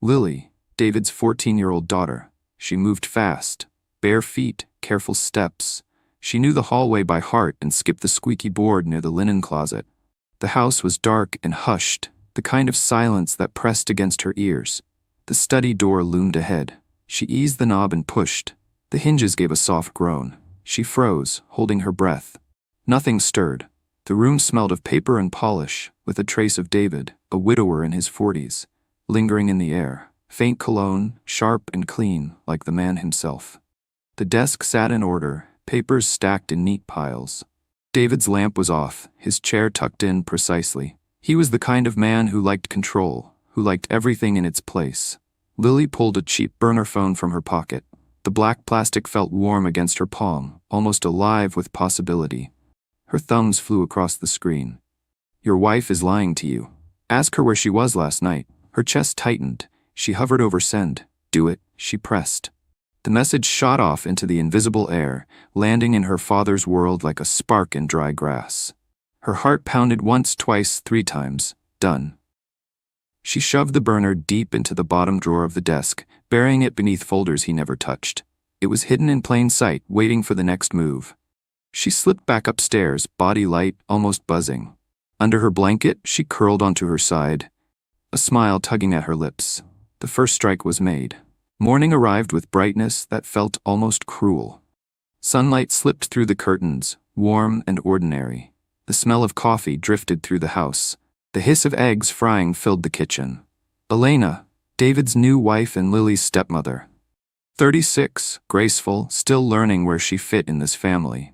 Lily, David's 14-year-old daughter. She moved fast, bare feet, careful steps. She knew the hallway by heart and skipped the squeaky board near the linen closet. The house was dark and hushed, the kind of silence that pressed against her ears. The study door loomed ahead. She eased the knob and pushed. The hinges gave a soft groan. She froze, holding her breath. Nothing stirred. The room smelled of paper and polish, with a trace of David, a widower in his 40s, lingering in the air. Faint cologne, sharp and clean, like the man himself. The desk sat in order, papers stacked in neat piles. David's lamp was off, his chair tucked in precisely. He was the kind of man who liked control, who liked everything in its place. Lily pulled a cheap burner phone from her pocket. The black plastic felt warm against her palm, almost alive with possibility. Her thumbs flew across the screen. "Your wife is lying to you. Ask her where she was last night." Her chest tightened. She hovered over send. "Do it," she pressed. The message shot off into the invisible air, landing in her father's world like a spark in dry grass. Her heart pounded once, twice, 3 times. Done. She shoved the burner deep into the bottom drawer of the desk, burying it beneath folders he never touched. It was hidden in plain sight, waiting for the next move. She slipped back upstairs, body light, almost buzzing. Under her blanket, she curled onto her side, a smile tugging at her lips. The first strike was made. Morning arrived with brightness that felt almost cruel. Sunlight slipped through the curtains, warm and ordinary. The smell of coffee drifted through the house. The hiss of eggs frying filled the kitchen. Elena, David's new wife and Lily's stepmother. 36, graceful, still learning where she fit in this family.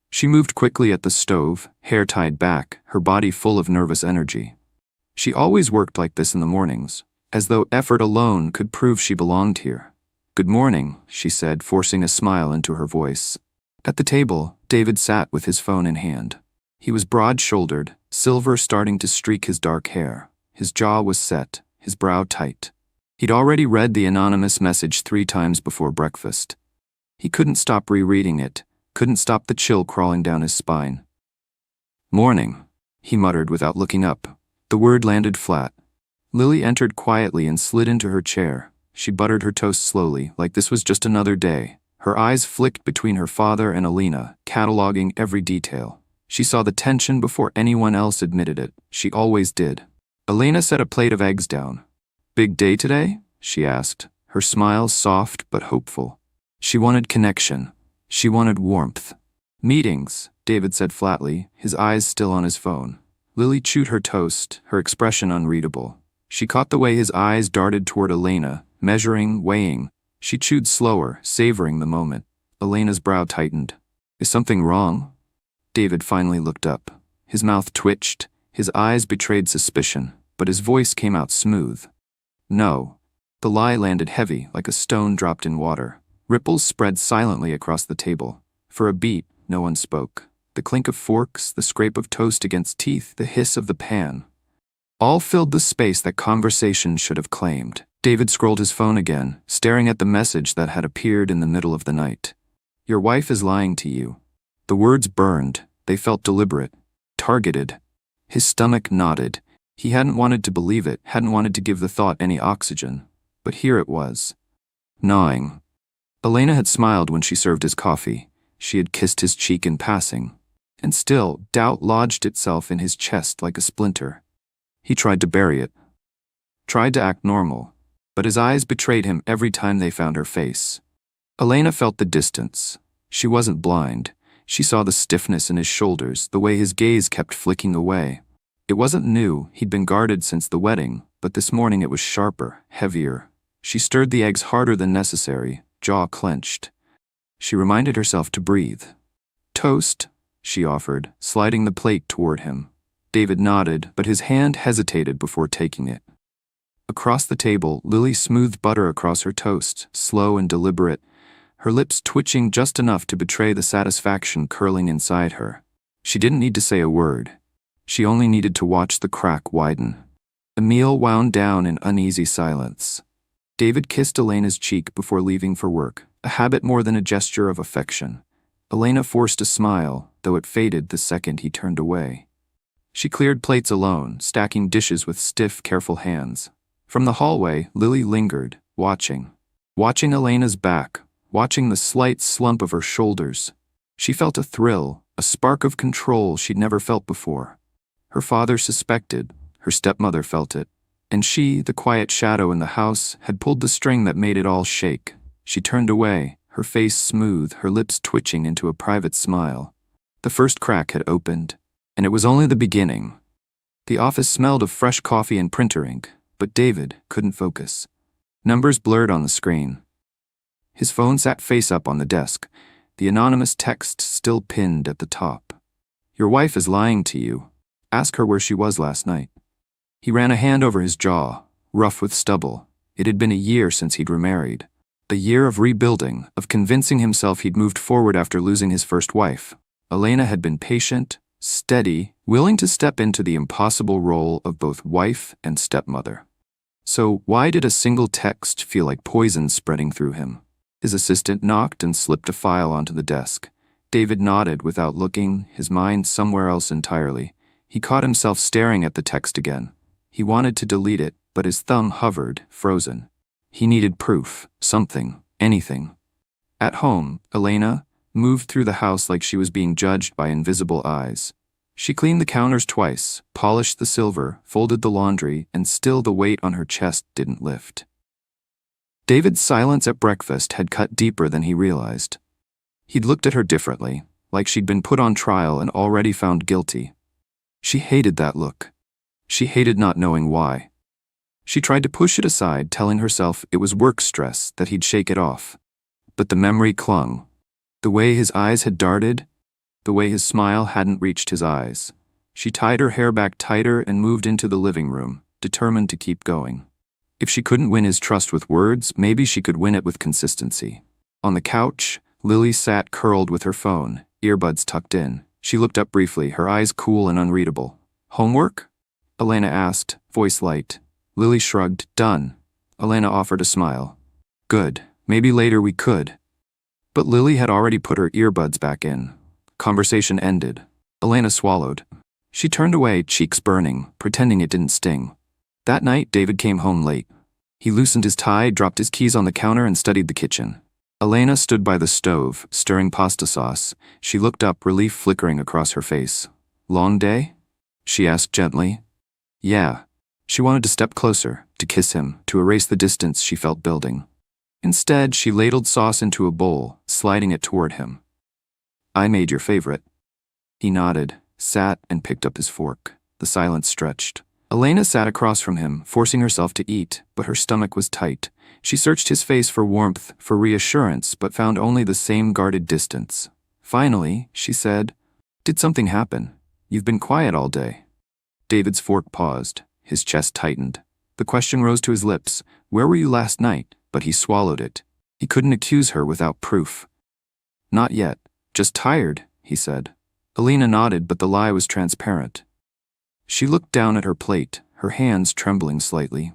She moved quickly at the stove, hair tied back, her body full of nervous energy. She always worked like this in the mornings, as though effort alone could prove she belonged here. "Good morning," she said, forcing a smile into her voice. At the table, David sat with his phone in hand. He was broad-shouldered, silver starting to streak his dark hair. His jaw was set, his brow tight. He'd already read the anonymous message 3 times before breakfast. He couldn't stop rereading it, couldn't stop the chill crawling down his spine. "Morning," he muttered without looking up. The word landed flat. Lily entered quietly and slid into her chair. She buttered her toast slowly, like this was just another day. Her eyes flicked between her father and Elena, cataloging every detail. She saw the tension before anyone else admitted it. She always did. Elena set a plate of eggs down. "Big day today?" she asked, her smile soft but hopeful. She wanted connection. She wanted warmth. "Meetings," David said flatly, his eyes still on his phone. Lily chewed her toast, her expression unreadable. She caught the way his eyes darted toward Elena, measuring, weighing. She chewed slower, savoring the moment. Elena's brow tightened. "Is something wrong?" David finally looked up. His mouth twitched, his eyes betrayed suspicion, but his voice came out smooth. "No." The lie landed heavy, like a stone dropped in water. Ripples spread silently across the table. For a beat, no one spoke. The clink of forks, the scrape of toast against teeth, the hiss of the pan. All filled the space that conversation should have claimed. David scrolled his phone again, staring at the message that had appeared in the middle of the night. "Your wife is lying to you." The words burned. They felt deliberate, targeted. His stomach knotted. He hadn't wanted to believe it, hadn't wanted to give the thought any oxygen. But here it was. Gnawing. Elena had smiled when she served his coffee. She had kissed his cheek in passing. And still, doubt lodged itself in his chest like a splinter. He tried to bury it. Tried to act normal. But his eyes betrayed him every time they found her face. Elena felt the distance. She wasn't blind. She saw the stiffness in his shoulders, the way his gaze kept flicking away. It wasn't new, he'd been guarded since the wedding, but this morning it was sharper, heavier. She stirred the eggs harder than necessary, jaw clenched. She reminded herself to breathe. "Toast," she offered, sliding the plate toward him. David nodded, but his hand hesitated before taking it. Across the table, Lily smoothed butter across her toast, slow and deliberate, her lips twitching just enough to betray the satisfaction curling inside her. She didn't need to say a word. She only needed to watch the crack widen. The meal wound down in uneasy silence. David kissed Elena's cheek before leaving for work, a habit more than a gesture of affection. Elena forced a smile, though it faded the second he turned away. She cleared plates alone, stacking dishes with stiff, careful hands. From the hallway, Lily lingered, watching. Watching Elena's back, watching the slight slump of her shoulders. She felt a thrill, a spark of control she'd never felt before. Her father suspected, her stepmother felt it, and she, the quiet shadow in the house, had pulled the string that made it all shake. She turned away, her face smooth, her lips twitching into a private smile. The first crack had opened, and it was only the beginning. The office smelled of fresh coffee and printer ink, but David couldn't focus. Numbers blurred on the screen. His phone sat face up on the desk, the anonymous text still pinned at the top. "Your wife is lying to you. Ask her where she was last night." He ran a hand over his jaw, rough with stubble. It had been a year since he'd remarried. A year of rebuilding, of convincing himself he'd moved forward after losing his first wife. Elena had been patient, steady, willing to step into the impossible role of both wife and stepmother. So why did a single text feel like poison spreading through him? His assistant knocked and slipped a file onto the desk. David nodded without looking, his mind somewhere else entirely. He caught himself staring at the text again. He wanted to delete it, but his thumb hovered, frozen. He needed proof, something, anything. At home, Elena moved through the house like she was being judged by invisible eyes. She cleaned the counters twice, polished the silver, folded the laundry, and still the weight on her chest didn't lift. David's silence at breakfast had cut deeper than he realized. He'd looked at her differently, like she'd been put on trial and already found guilty. She hated that look. She hated not knowing why. She tried to push it aside, telling herself it was work stress, that he'd shake it off. But the memory clung. The way his eyes had darted, the way his smile hadn't reached his eyes. She tied her hair back tighter and moved into the living room, determined to keep going. If she couldn't win his trust with words, maybe she could win it with consistency. On the couch, Lily sat curled with her phone, earbuds tucked in. She looked up briefly, her eyes cool and unreadable. "Homework?" Elena asked, voice light. Lily shrugged. "Done." Elena offered a smile. "Good. Maybe later we could." But Lily had already put her earbuds back in. Conversation ended. Elena swallowed. She turned away, cheeks burning, pretending it didn't sting. That night, David came home late. He loosened his tie, dropped his keys on the counter, and studied the kitchen. Elena stood by the stove, stirring pasta sauce. She looked up, relief flickering across her face. "Long day?" she asked gently. "Yeah." She wanted to step closer, to kiss him, to erase the distance she felt building. Instead, she ladled sauce into a bowl, sliding it toward him. "I made your favorite." He nodded, sat, and picked up his fork. The silence stretched. Elena sat across from him, forcing herself to eat, but her stomach was tight. She searched his face for warmth, for reassurance, but found only the same guarded distance. Finally, she said, "Did something happen? You've been quiet all day." David's fork paused. His chest tightened. The question rose to his lips. "Where were you last night?" But he swallowed it. He couldn't accuse her without proof. "Not yet. Just tired," he said. Elena nodded, but the lie was transparent. She looked down at her plate, her hands trembling slightly.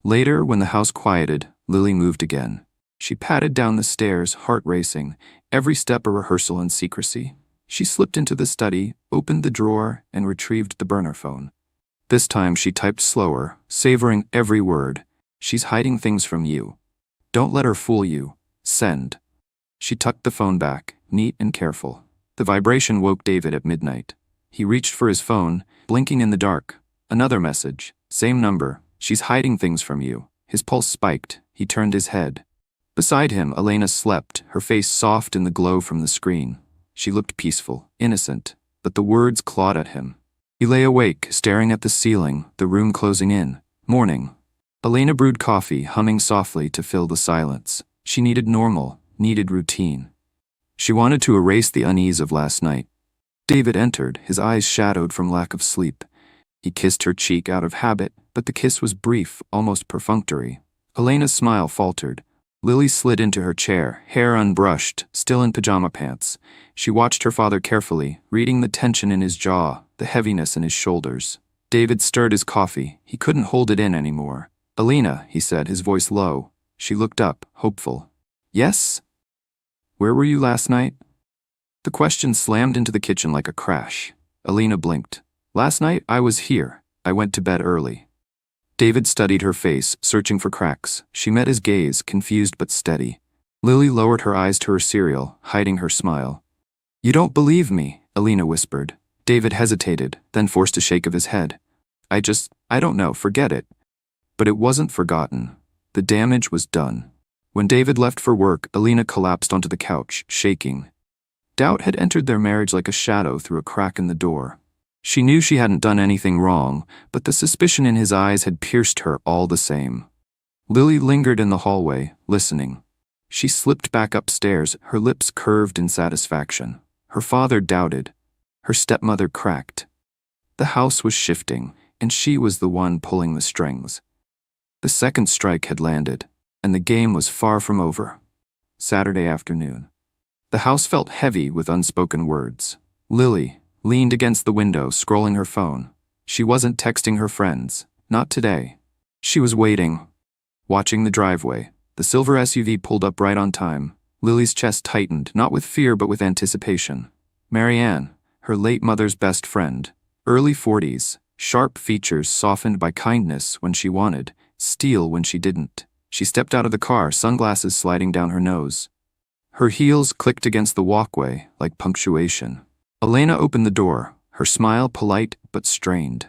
Later, when the house quieted, Lily moved again. She patted down the stairs, heart racing, every step a rehearsal in secrecy. She slipped into the study, opened the drawer, and retrieved the burner phone. This time she typed slower, savoring every word. "She's hiding things from you. Don't let her fool you. Send." She tucked the phone back, neat and careful. The vibration woke David at midnight. He reached for his phone, blinking in the dark. Another message. Same number. "She's hiding things from you." His pulse spiked. He turned his head. Beside him, Elena slept, her face soft in the glow from the screen. She looked peaceful, innocent, but the words clawed at him. He lay awake, staring at the ceiling, the room closing in. Morning. Elena brewed coffee, humming softly to fill the silence. She needed normal, needed routine. She wanted to erase the unease of last night. David entered, his eyes shadowed from lack of sleep. He kissed her cheek out of habit, but the kiss was brief, almost perfunctory. Elena's smile faltered. Lily slid into her chair, hair unbrushed, still in pajama pants. She watched her father carefully, reading the tension in his jaw, the heaviness in his shoulders. David stirred his coffee. He couldn't hold it in anymore. "Elena," he said, his voice low. She looked up, hopeful. "Yes?" "Where were you last night?" The question slammed into the kitchen like a crash. Elena blinked. "Last night, I was here. I went to bed early." David studied her face, searching for cracks. She met his gaze, confused but steady. Lily lowered her eyes to her cereal, hiding her smile. "You don't believe me," Alina whispered. David hesitated, then forced a shake of his head. I don't know, forget it." But it wasn't forgotten. The damage was done. When David left for work, Alina collapsed onto the couch, shaking. Doubt had entered their marriage like a shadow through a crack in the door. She knew she hadn't done anything wrong, but the suspicion in his eyes had pierced her all the same. Lily lingered in the hallway, listening. She slipped back upstairs, her lips curved in satisfaction. Her father doubted. Her stepmother cracked. The house was shifting, and she was the one pulling the strings. The second strike had landed, and the game was far from over. Saturday afternoon. The house felt heavy with unspoken words. Lily leaned against the window, scrolling her phone. She wasn't texting her friends. Not today. She was waiting. Watching the driveway. The silver SUV pulled up right on time. Lily's chest tightened, not with fear but with anticipation. Marianne, her late mother's best friend. Early 40s, sharp features softened by kindness when she wanted, steel when she didn't. She stepped out of the car, sunglasses sliding down her nose. Her heels clicked against the walkway like punctuation. Elena opened the door, her smile polite but strained.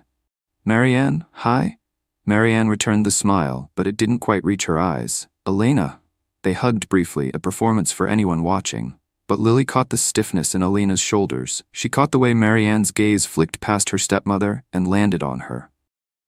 "Marianne, hi?" Marianne returned the smile, but it didn't quite reach her eyes. "Elena." They hugged briefly, a performance for anyone watching. But Lily caught the stiffness in Elena's shoulders. She caught the way Marianne's gaze flicked past her stepmother and landed on her.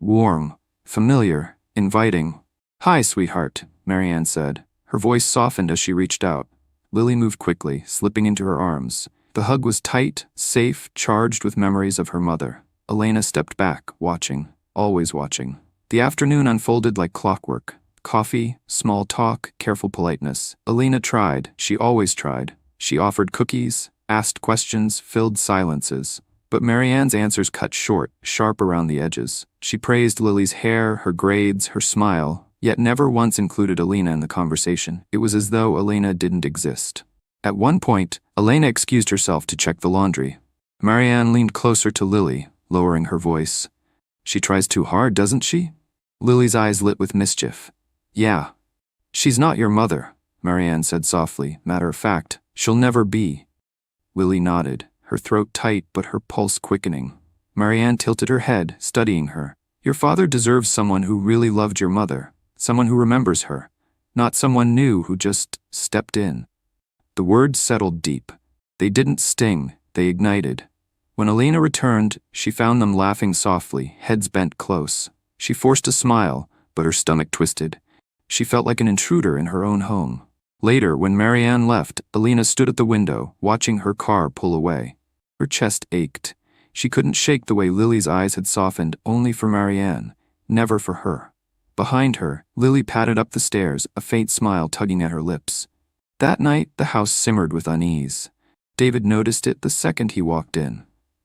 Warm, familiar, inviting. "Hi, sweetheart," Marianne said. Her voice softened as she reached out. Lily moved quickly, slipping into her arms. The hug was tight, safe, charged with memories of her mother. Elena stepped back, watching, always watching. The afternoon unfolded like clockwork. Coffee, small talk, careful politeness. Elena tried, she always tried. She offered cookies, asked questions, filled silences. But Marianne's answers cut short, sharp around the edges. She praised Lily's hair, her grades, her smile, yet never once included Elena in the conversation. It was as though Elena didn't exist. At one point, Elena excused herself to check the laundry. Marianne leaned closer to Lily, lowering her voice. "She tries too hard, doesn't she?" Lily's eyes lit with mischief. "Yeah. She's not your mother," Marianne said softly, matter of fact. "She'll never be." Lily nodded, her throat tight but her pulse quickening. Marianne tilted her head, studying her. "Your father deserves someone who really loved your mother, someone who remembers her, not someone new who just stepped in." The words settled deep. They didn't sting, they ignited. When Elena returned, she found them laughing softly, heads bent close. She forced a smile, but her stomach twisted. She felt like an intruder in her own home. Later, when Marianne left, Elena stood at the window, watching her car pull away. Her chest ached. She couldn't shake the way Lily's eyes had softened only for Marianne, never for her. Behind her, Lily padded up the stairs, a faint smile tugging at her lips. That night, the house simmered with unease. David noticed it the second he walked in.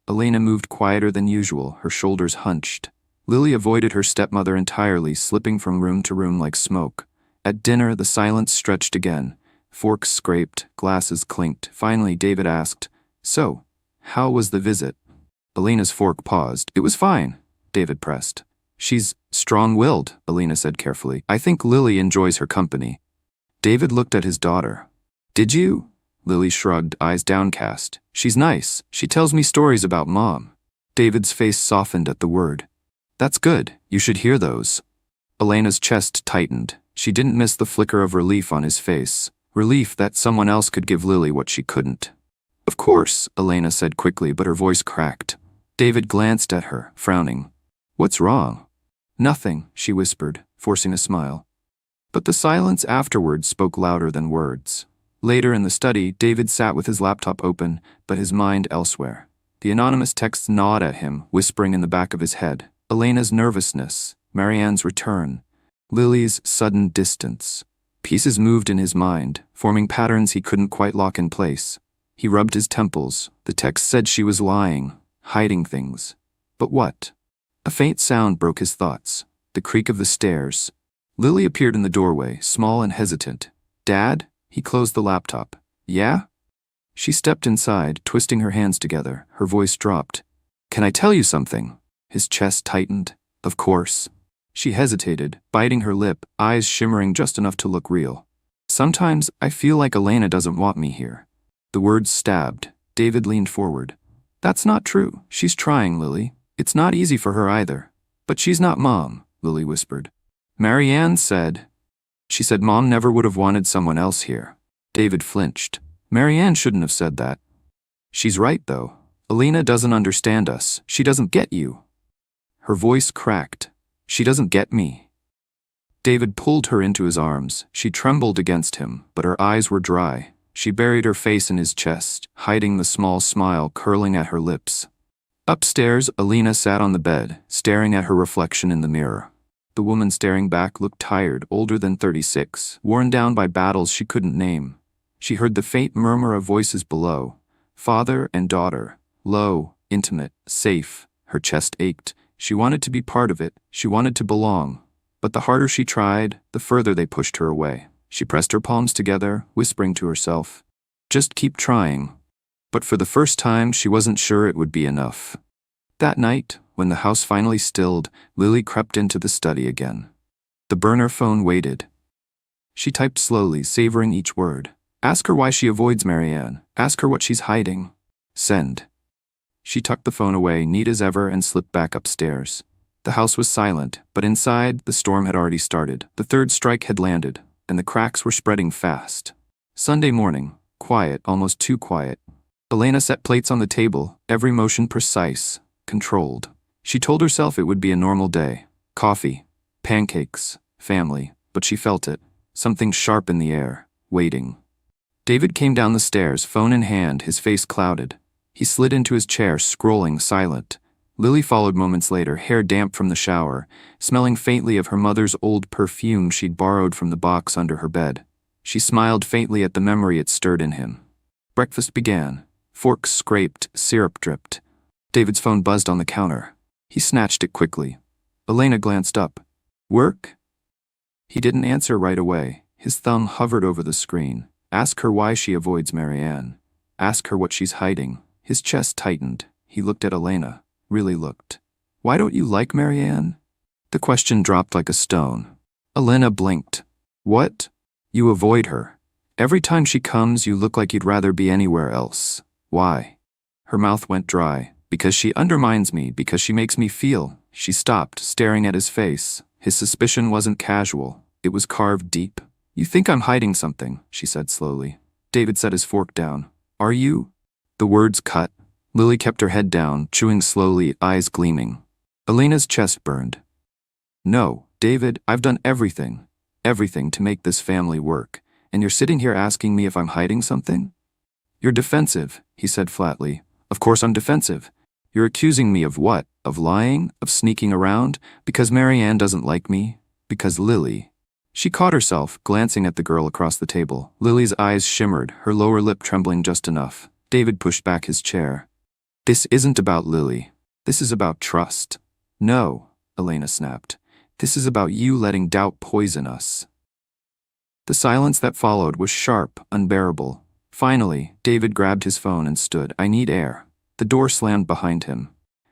Elena moved quieter than usual, her shoulders hunched. Lily avoided her stepmother entirely, slipping from room to room like smoke. At dinner, the silence stretched again. Forks scraped, glasses clinked. Finally, David asked, "So, how was the visit?" Elena's fork paused. "It was fine," David pressed. "She's strong-willed," Elena said carefully. "I think Lily enjoys her company." David looked at his daughter. "Did you?" Lily shrugged, eyes downcast. "She's nice. She tells me stories about Mom." David's face softened at the word. "That's good. You should hear those." Elena's chest tightened. She didn't miss the flicker of relief on his face. Relief that someone else could give Lily what she couldn't. "Of course," Elena said quickly, but her voice cracked. David glanced at her, frowning. "What's wrong?" "Nothing," she whispered, forcing a smile. But the silence afterwards spoke louder than words. Later in the study, David sat with his laptop open, but his mind elsewhere. The anonymous texts gnawed at him, whispering in the back of his head. Elena's nervousness, Marianne's return, Lily's sudden distance. Pieces moved in his mind, forming patterns he couldn't quite lock in place. He rubbed his temples. The text said she was lying, hiding things. But what? A faint sound broke his thoughts. The creak of the stairs. Lily appeared in the doorway, small and hesitant. "Dad?" He closed the laptop. "Yeah?" She stepped inside, twisting her hands together. Her voice dropped. "Can I tell you something?" His chest tightened. "Of course." She hesitated, biting her lip, eyes shimmering just enough to look real. Sometimes I feel like Elena doesn't want me here. The words stabbed. David leaned forward. That's not true. She's trying, Lily. It's not easy for her either. But she's not Mom, Lily whispered. Marianne said. She said Mom never would have wanted someone else here. David flinched. Marianne shouldn't have said that. She's right, though. Elena doesn't understand us. She doesn't get you. Her voice cracked. She doesn't get me. David pulled her into his arms. She trembled against him, but her eyes were dry. She buried her face in his chest, hiding the small smile curling at her lips. Upstairs, Elena sat on the bed, staring at her reflection in the mirror. The woman staring back looked tired, older than 36, worn down by battles she couldn't name. She heard the faint murmur of voices below. Father and daughter. Low, intimate, safe. Her chest ached. She wanted to be part of it. She wanted to belong. But the harder she tried, the further they pushed her away. She pressed her palms together, whispering to herself, just keep trying. But for the first time, she wasn't sure it would be enough. That night, when the house finally stilled, Lily crept into the study again. The burner phone waited. She typed slowly, savoring each word. Ask her why she avoids Marianne. Ask her what she's hiding. Send. She tucked the phone away, neat as ever, and slipped back upstairs. The house was silent, but inside, the storm had already started. The third strike had landed, and the cracks were spreading fast. Sunday morning, quiet, almost too quiet. Elena set plates on the table, every motion precise, controlled. She told herself it would be a normal day. Coffee, pancakes, family, but she felt it. Something sharp in the air, waiting. David came down the stairs, phone in hand, his face clouded. He slid into his chair, scrolling, silent. Lily followed moments later, hair damp from the shower, smelling faintly of her mother's old perfume she'd borrowed from the box under her bed. She smiled faintly at the memory it stirred in him. Breakfast began. Forks scraped, syrup dripped. David's phone buzzed on the counter. He snatched it quickly. Elena glanced up. Work? He didn't answer right away. His thumb hovered over the screen. Ask her why she avoids Marianne. Ask her what she's hiding. His chest tightened. He looked at Elena. Really looked. Why don't you like Marianne? The question dropped like a stone. Elena blinked. What? You avoid her. Every time she comes, you look like you'd rather be anywhere else. Why? Her mouth went dry. Because she undermines me, because she makes me feel. She stopped, staring at his face. His suspicion wasn't casual. It was carved deep. You think I'm hiding something, she said slowly. David set his fork down. Are you? The words cut. Lily kept her head down, chewing slowly, eyes gleaming. Elena's chest burned. No, David, I've done everything to make this family work, and you're sitting here asking me if I'm hiding something? You're defensive, he said flatly. Of course I'm defensive. You're accusing me of what? Of lying? Of sneaking around? Because Marianne doesn't like me? Because Lily... She caught herself, glancing at the girl across the table. Lily's eyes shimmered, her lower lip trembling just enough. David pushed back his chair. This isn't about Lily. This is about trust. No, Elena snapped. This is about you letting doubt poison us. The silence that followed was sharp, unbearable. Finally, David grabbed his phone and stood. I need air. The door slammed behind him.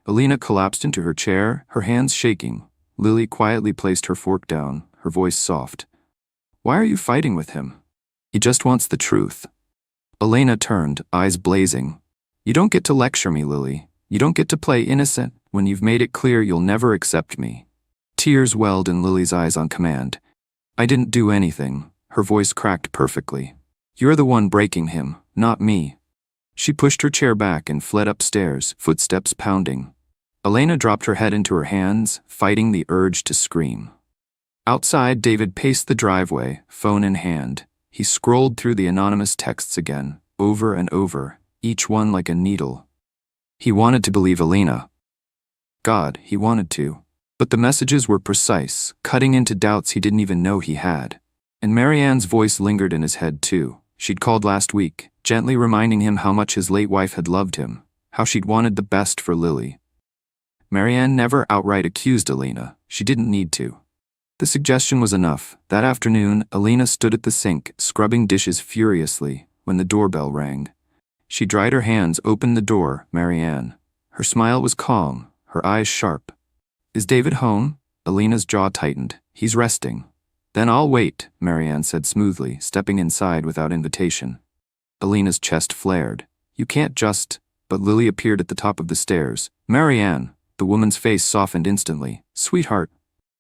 Elena collapsed into her chair, her hands shaking. Lily quietly placed her fork down, her voice soft. Why are you fighting with him? He just wants the truth. Elena turned, eyes blazing. You don't get to lecture me, Lily. You don't get to play innocent when you've made it clear you'll never accept me. Tears welled in Lily's eyes on command. I didn't do anything. Her voice cracked perfectly. You're the one breaking him, not me. She pushed her chair back and fled upstairs, footsteps pounding. Elena dropped her head into her hands, fighting the urge to scream. Outside, David paced the driveway, phone in hand. He scrolled through the anonymous texts again, over and over, each one like a needle. He wanted to believe Elena. God, he wanted to. But the messages were precise, cutting into doubts he didn't even know he had. And Marianne's voice lingered in his head too. She'd called last week, gently reminding him how much his late wife had loved him, how she'd wanted the best for Lily. Marianne never outright accused Elena. She didn't need to. The suggestion was enough. That afternoon, Elena stood at the sink, scrubbing dishes furiously, when the doorbell rang. She dried her hands, opened the door, Marianne. Her smile was calm, her eyes sharp. Is David home? Elena's jaw tightened. He's resting. Then I'll wait, Marianne said smoothly, stepping inside without invitation. Elena's chest flared. You can't just... But Lily appeared at the top of the stairs. Marianne. The woman's face softened instantly. Sweetheart.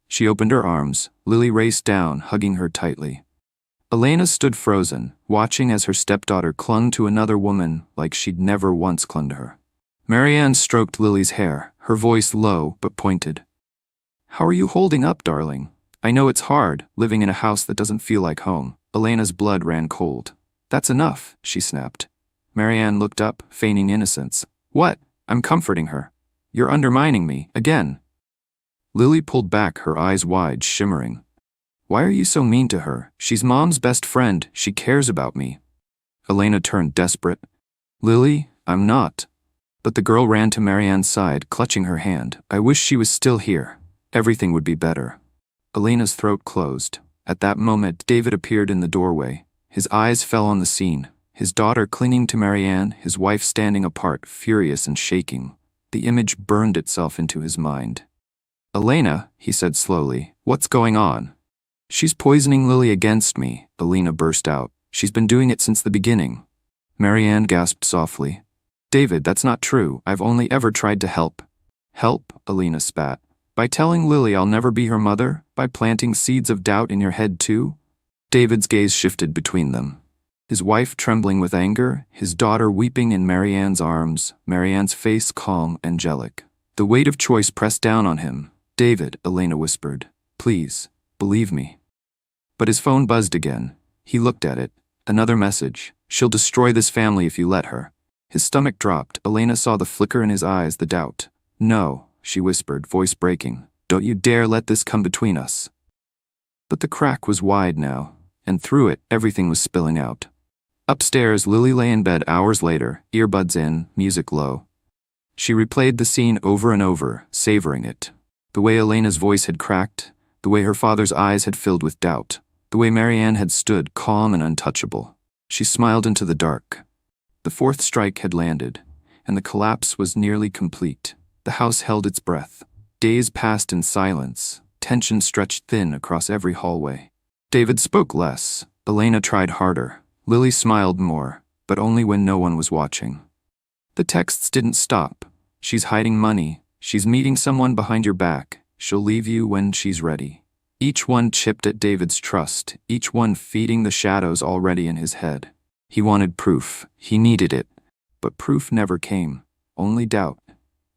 She opened her arms. Lily raced down, hugging her tightly. Elena stood frozen, watching as her stepdaughter clung to another woman like she'd never once clung to her. Marianne stroked Lily's hair, her voice low but pointed. How are you holding up, darling? I know it's hard, living in a house that doesn't feel like home. Elena's blood ran cold. That's enough, she snapped. Marianne looked up, feigning innocence. What? I'm comforting her. You're undermining me, again. Lily pulled back, her eyes wide, shimmering. Why are you so mean to her? She's Mom's best friend. She cares about me. Elena turned desperate. Lily, I'm not. But the girl ran to Marianne's side, clutching her hand. I wish she was still here. Everything would be better. Elena's throat closed. At that moment, David appeared in the doorway. His eyes fell on the scene. His daughter clinging to Marianne, his wife standing apart, furious and shaking. The image burned itself into his mind. Elena, he said slowly, what's going on? She's poisoning Lily against me, Elena burst out. She's been doing it since the beginning. Marianne gasped softly. David, that's not true. I've only ever tried to help. Help? Elena spat. By telling Lily I'll never be her mother? By planting seeds of doubt in your head too? David's gaze shifted between them. His wife trembling with anger, his daughter weeping in Marianne's arms, Marianne's face calm, angelic. The weight of choice pressed down on him. David, Elena whispered. Please, believe me. But his phone buzzed again. He looked at it. Another message. She'll destroy this family if you let her. His stomach dropped. Elena saw the flicker in his eyes, the doubt. No, she whispered, voice breaking. Don't you dare let this come between us. But the crack was wide now, and through it, everything was spilling out. Upstairs, Lily lay in bed hours later, earbuds in, music low. She replayed the scene over and over, savoring it. The way Elena's voice had cracked, the way her father's eyes had filled with doubt, the way Marianne had stood calm and untouchable. She smiled into the dark. The fourth strike had landed, and the collapse was nearly complete. The house held its breath. Days passed in silence. Tension stretched thin across every hallway. David spoke less. Elena tried harder. Lily smiled more, but only when no one was watching. The texts didn't stop. She's hiding money. She's meeting someone behind your back. She'll leave you when she's ready. Each one chipped at David's trust, each one feeding the shadows already in his head. He wanted proof. He needed it. But proof never came. Only doubt.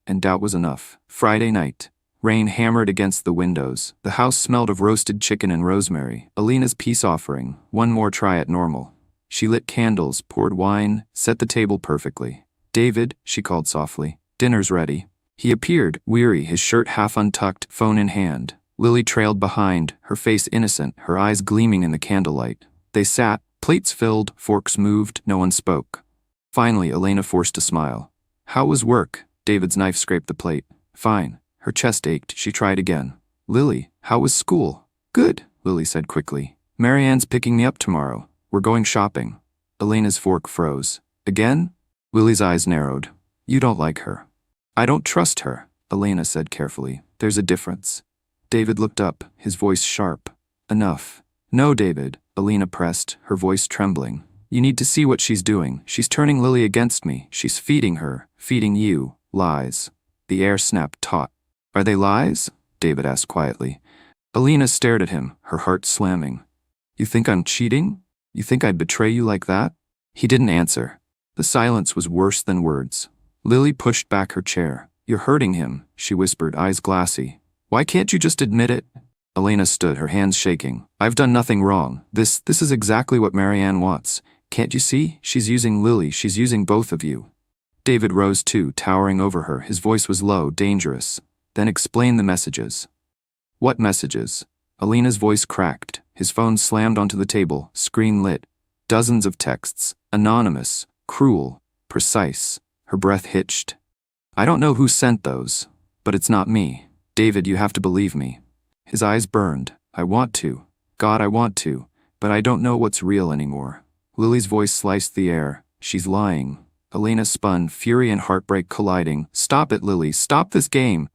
And doubt was enough. Friday night. Rain hammered against the windows. The house smelled of roasted chicken and rosemary. Elena's peace offering. One more try at normal. She lit candles, poured wine, set the table perfectly. David, she called softly. Dinner's ready. He appeared, weary, his shirt half untucked, phone in hand. Lily trailed behind, her face innocent, her eyes gleaming in the candlelight. They sat, plates filled, forks moved, no one spoke. Finally, Elena forced a smile. How was work? David's knife scraped the plate. Fine. Her chest ached. She tried again. Lily, how was school? Good, Lily said quickly. Marianne's picking me up tomorrow. We're going shopping. Elena's fork froze. Again? Lily's eyes narrowed. You don't like her. I don't trust her, Elena said carefully. There's a difference. David looked up, his voice sharp. Enough. No, David, Elena pressed, her voice trembling. You need to see what she's doing. She's turning Lily against me. She's feeding her, feeding you, lies. The air snapped taut. Are they lies? David asked quietly. Elena stared at him, her heart slamming. You think I'm cheating? You think I'd betray you like that? He didn't answer. The silence was worse than words. Lily pushed back her chair. You're hurting him, she whispered, eyes glassy. Why can't you just admit it? Elena stood, her hands shaking. I've done nothing wrong. This is exactly what Marianne wants. Can't you see? She's using Lily. She's using both of you. David rose too, towering over her. His voice was low, dangerous. Then explain the messages. What messages? Elena's voice cracked. His phone slammed onto the table, screen lit. Dozens of texts. Anonymous. Cruel. Precise. Her breath hitched. I don't know who sent those, but it's not me. David, you have to believe me. His eyes burned. I want to. God, I want to. But I don't know what's real anymore. Lily's voice sliced the air. She's lying. Elena spun, fury and heartbreak colliding. Stop it, Lily. Stop this game.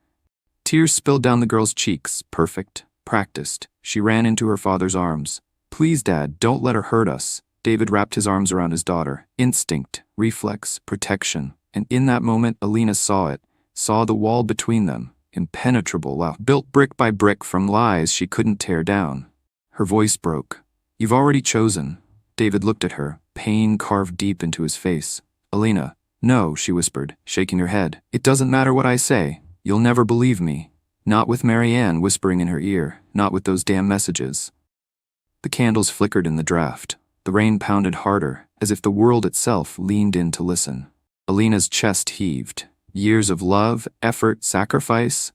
Tears spilled down the girl's cheeks. Perfect. Practiced. She ran into her father's arms. Please, Dad, don't let her hurt us. David wrapped his arms around his daughter. Instinct, reflex, protection. And in that moment, Alina saw it. Saw the wall between them. Impenetrable, built brick by brick from lies she couldn't tear down. Her voice broke. You've already chosen. David looked at her, pain carved deep into his face. Alina. No, she whispered, shaking her head. It doesn't matter what I say. You'll never believe me. Not with Marianne whispering in her ear. Not with those damn messages. The candles flickered in the draft. The rain pounded harder, as if the world itself leaned in to listen. Alina's chest heaved. Years of love, effort, sacrifice,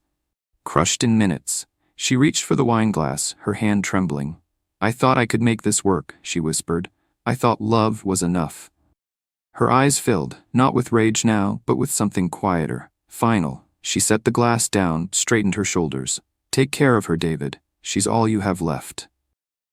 crushed in minutes. She reached for the wine glass, her hand trembling. I thought I could make this work, she whispered. I thought love was enough. Her eyes filled, not with rage now, but with something quieter, final. She set the glass down, straightened her shoulders. Take care of her, David. She's all you have left.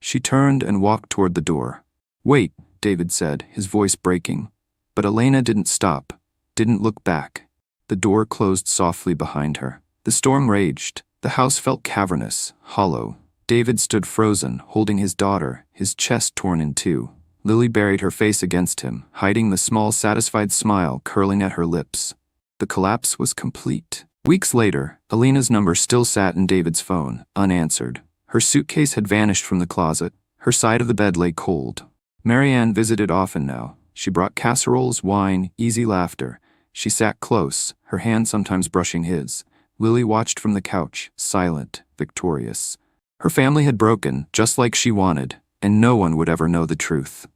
She turned and walked toward the door. Wait, David said, his voice breaking. But Elena didn't stop, didn't look back. The door closed softly behind her. The storm raged. The house felt cavernous, hollow. David stood frozen, holding his daughter, his chest torn in two. Lily buried her face against him, hiding the small, satisfied smile curling at her lips. The collapse was complete. Weeks later, Alina's number still sat in David's phone, unanswered. Her suitcase had vanished from the closet. Her side of the bed lay cold. Marianne visited often now. She brought casseroles, wine, easy laughter. She sat close, her hand sometimes brushing his. Lily watched from the couch, silent, victorious. Her family had broken, just like she wanted, and no one would ever know the truth.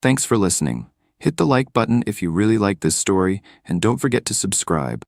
Thanks for listening. Hit the like button if you really like this story, and don't forget to subscribe.